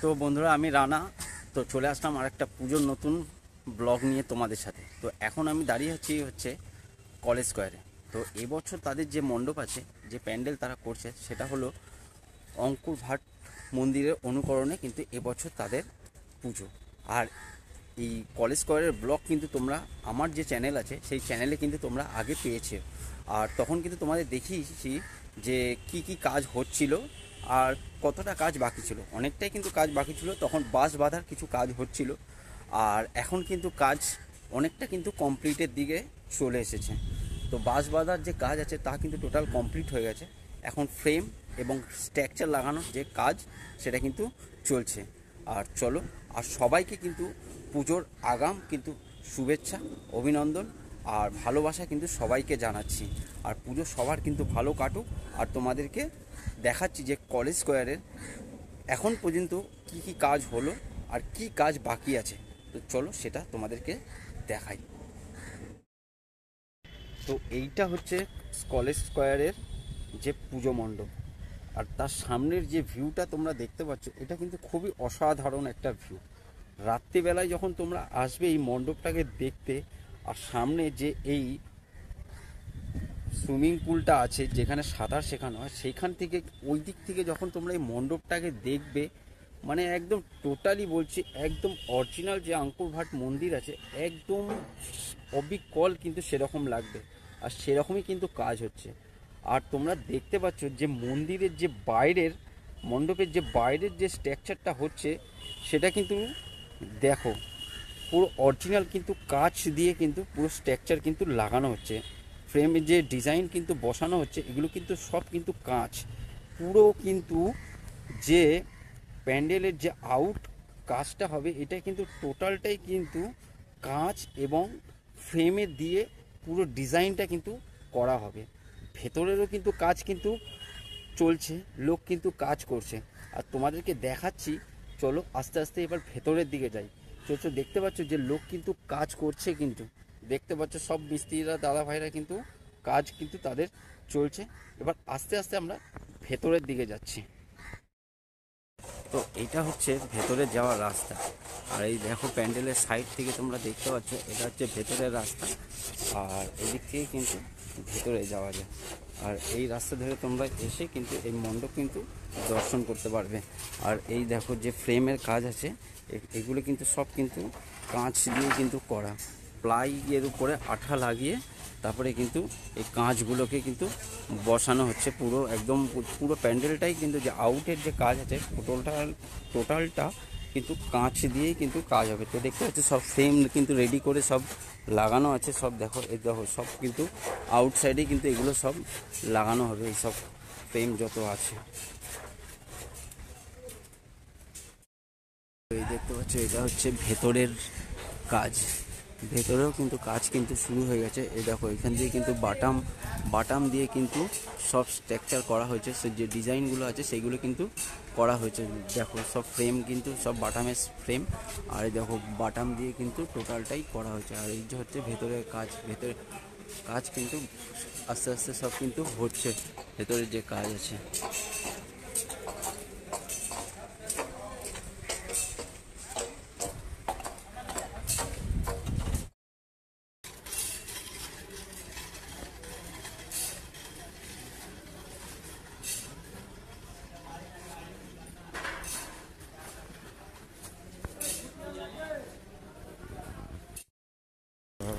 তো বন্ধুরা, আমি রানা। তো চলে আসলাম আর একটা পুজোর নতুন ব্লগ নিয়ে তোমাদের সাথে। তো এখন আমি দাঁড়িয়ে হচ্ছে কলেজ স্কোয়ারে। তো এবছর তাদের যে মণ্ডপ আছে, যে প্যান্ডেল তারা করছে, সেটা হলো অঙ্কুর ভাট মন্দিরের অনুকরণে কিন্তু এবছর তাদের পুজো। আর এই কলেজ স্কোয়ারের ব্লগ কিন্তু তোমরা আমার যে চ্যানেল আছে সেই চ্যানেলে কিন্তু তোমরা আগে পেয়েছো। আর তখন কিন্তু তোমাদের দেখিয়েছি যে কি কি কাজ হচ্ছিল আর কতটা কাজ বাকি ছিল। অনেকটাই কিন্তু কাজ বাকি ছিল, তখন বাঁশ বাঁধার কিছু কাজ হচ্ছিল। আর এখন কিন্তু কাজ অনেকটা কিন্তু কমপ্লিটের দিকে চলে এসেছে। তো বাঁশ বাঁধার যে কাজ আছে তা কিন্তু টোটাল কমপ্লিট হয়ে গেছে। এখন ফ্রেম এবং স্ট্রাকচার লাগানোর যে কাজ সেটা কিন্তু চলছে। আর চলো, আর সবাইকে কিন্তু পুজোর আগাম কিন্তু শুভেচ্ছা, অভিনন্দন আর ভালোবাসা কিন্তু সবাইকে জানাচ্ছি। আর পুজো সবার কিন্তু ভালো কাটুক। আর তোমাদেরকে দেখাচ্ছি যে কলেজ স্কোয়ারের এখন পর্যন্ত কি কি কাজ হলো আর কি কাজ বাকি আছে। তো চলো সেটা তোমাদেরকে দেখাই। তো এইটা হচ্ছে কলেজ স্কোয়ারের যে পুজো মণ্ডপ, আর তার সামনের যে ভিউটা তোমরা দেখতে পাচ্ছ, এটা কিন্তু খুবই অসাধারণ একটা ভিউ। রাত্রিবেলায় যখন তোমরা আসবে এই মণ্ডপটাকে দেখতে, আর সামনে যে এই সুইমিং পুলটা আছে যেখানে সাঁতার শেখানো হয়, সেইখান থেকে ওই দিক থেকে যখন তোমরা এই মণ্ডপটাকে দেখবে, মানে একদম টোটালি বলছি, একদম অরিজিনাল যে আঙ্কুর ভাট মন্দির আছে, একদম অবিকল কিন্তু সেরকম লাগবে। আর সেরকমই কিন্তু কাজ হচ্ছে। আর তোমরা দেখতে পাচ্ছ যে মন্দিরের যে বাইরের, মণ্ডপের যে বাইরের যে স্ট্রাকচারটা হচ্ছে, সেটা কিন্তু দেখো পুরো অরিজিনাল কিন্তু কাঁচ দিয়ে কিন্তু পুরো স্ট্রাকচার কিন্তু লাগানো হচ্ছে। ফ্রেমের যে ডিজাইন কিন্তু বসানো হচ্ছে, এগুলো কিন্তু সব কিন্তু কাঁচ। পুরো কিন্তু যে প্যান্ডেলের যে আউট কাজটা হবে, এটা কিন্তু টোটালটাই কিন্তু কাঁচ এবং ফ্রেমে দিয়ে পুরো ডিজাইনটা কিন্তু করা হবে। ভেতরেরও কিন্তু কাজ কিন্তু চলছে, লোক কিন্তু কাজ করছে। আর তোমাদেরকে দেখাচ্ছি, চলো আস্তে আস্তে এবার ভেতরের দিকে যাই। চলো, দেখতে পাচ্ছ যে লোক কিন্তু কাজ করছে, কিন্তু দেখতে পাচ্ছ সব মিস্ত্রিরা, দাদা ভাইরা কিন্তু কাজ কিন্তু তাদের চলছে। এবার আস্তে আস্তে আমরা ভেতরের দিকে যাচ্ছি। তো এটা হচ্ছে ভেতরে যাওয়ার রাস্তা। আর এই দেখো প্যান্ডেলের সাইড থেকে তোমরা দেখতে পাচ্ছ, এটা হচ্ছে ভেতরের রাস্তা। আর এদিক থেকে কিন্তু ভেতরে যাওয়া যায়। আর এই রাস্তা ধরে তোমরা এসে কিন্তু এই মণ্ডপ কিন্তু দর্শন করতে পারবে। আর এই দেখো যে ফ্রেমের কাজ আছে, এগুলো কিন্তু সব কিন্তু কাঁচ দিয়ে কিন্তু করা। প্লাই এর উপরে আঠা লাগিয়ে তারপরে কিন্তু এই কাঁচগুলোকে কিন্তু বসানো হচ্ছে। পুরো একদম পুরো প্যান্ডেলটাই কিন্তু যে আউটের যে কাজ আছে, টোটালটা কিন্তু কাঁচ দিয়েই কিন্তু কাজ হবে। তো দেখতে পাচ্ছি সব ফ্রেম কিন্তু রেডি করে সব লাগানো আছে। সব দেখো, এই দেখো সব কিন্তু আউটসাইডে কিন্তু এগুলো সব লাগানো হবে, এই সব ফ্রেম যত আছে। এই দেখতে পাচ্ছ, এটা হচ্ছে ভেতরের কাজ। ভেতরেও কিন্তু কাজ কিন্তু শুরু হয়ে গেছে। এই দেখো এখান দিয়ে কিন্তু বাটাম দিয়ে কিন্তু সব স্ট্রাকচার করা হয়েছে। সে যে ডিজাইনগুলো আছে সেইগুলো কিন্তু করা হয়েছে। দেখো সব ফ্রেম কিন্তু সব বাটামের ফ্রেম। আর এই দেখো বাটাম দিয়ে কিন্তু টোটালটাই করা হয়েছে। আর এই যে হচ্ছে ভেতরের কাজ। ভেতরের কাজ কিন্তু আস্তে আস্তে সব কিন্তু হচ্ছে, ভেতরের যে কাজ আছে।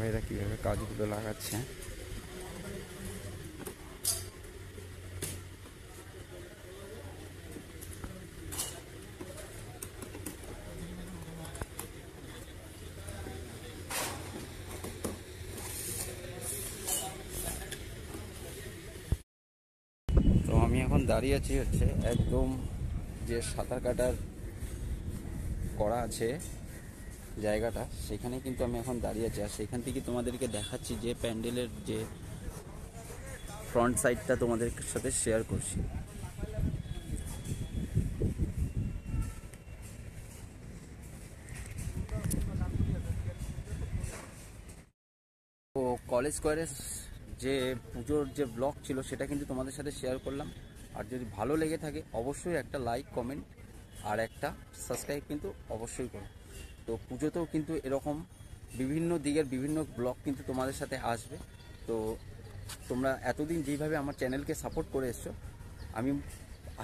ভাইরা কীভাবে কাজগুলো লাগাচ্ছে। তো আমি এখন দাঁড়িয়ে আছি হচ্ছে একদম যে সাঁতার কাটার করা আছে জায়গাটা, সেখানে কিন্তু আমি এখন দাঁড়িয়ে আছি। আর সেখান থেকে তোমাদেরকে দেখাচ্ছি যে প্যান্ডেলের যে ফ্রন্ট সাইডটা তোমাদের সাথে শেয়ার করছি। তো কলেজ স্কোয়ারের যে পুজোর যে ব্লগ ছিল সেটা কিন্তু তোমাদের সাথে শেয়ার করলাম। আর যদি ভালো লেগে থাকে অবশ্যই একটা লাইক কমেন্ট আর একটা সাবস্ক্রাইব কিন্তু অবশ্যই করো। তো পুজোতেও কিন্তু এরকম বিভিন্ন দিকের বিভিন্ন ব্লগ কিন্তু তোমাদের সাথে আসবে। তো তোমরা এতদিন যেইভাবে আমার চ্যানেলকে সাপোর্ট করে এসছো, আমি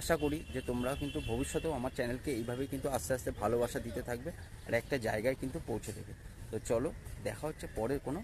আশা করি যে তোমরা কিন্তু ভবিষ্যতেও আমার চ্যানেলকে এইভাবেই কিন্তু আস্তে আস্তে ভালোবাসা দিতে থাকবে আর একটা জায়গায় কিন্তু পৌঁছে দেবে। তো চলো, দেখা হচ্ছে পরের কোনো